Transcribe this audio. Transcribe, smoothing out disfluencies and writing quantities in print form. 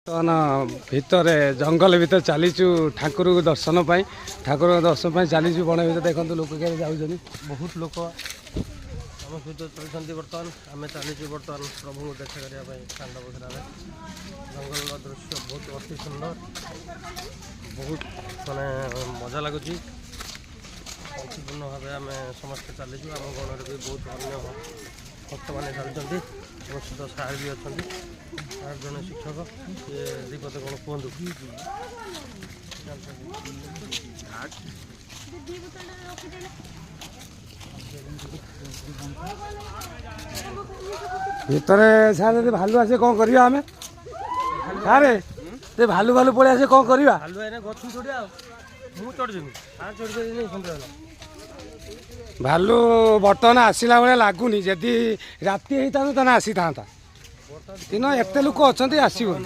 भितर जंगल भितर चलीचु ठाकुर दर्शन ठाकुर दर्शन चलीचु बण भर देखो लोक जाऊँ बहुत लोक आम सहित चलते बर्तमान आम चलीचु बर्तमान प्रभु को देखा करने कांड बसरा जंगल दृश्य बहुत अति सुंदर बहुत माने मजा लगुच शांतिपूर्ण भाव आम समस्त चलीचु आम गण भी बहुत अन्य भक्त मैंने चलते ମୋ ସହିତ ସାର୍ ବି ଅଛନ୍ତି ସାର୍ ଜଣେ ଶିକ୍ଷକ ସିଏ ଦୀପଦ କ'ଣ କୁହନ୍ତୁ। ଭିତରେ ସାର୍ ଯଦି ଭାଲୁ ଆସେ କ'ଣ କରିବା ଆମେ ସାରେ ସେ ଭାଲୁ ପଳେଇ ଆସେ କ'ଣ କରିବା। ଭାଲୁ ଏଇନା ଗଛ ଚଢ଼ିବା ଆଉ ମୁଁ ଚଢ଼ିଯିବି ସାର୍ ଚଢ଼ିପାରିବିନି ସନ୍ଧ୍ୟାବେଳ ଭାଲୁ ବର୍ତ୍ତମାନ ଆସିଲା ଭଳିଆ ଲାଗୁନି ଯଦି ରାତି ହେଇଥାନ୍ତା ତାହେଲେ ଆସିଥାନ୍ତା ଦିନ ଏତେ ଲୋକ ଅଛନ୍ତି ଆସିବନି।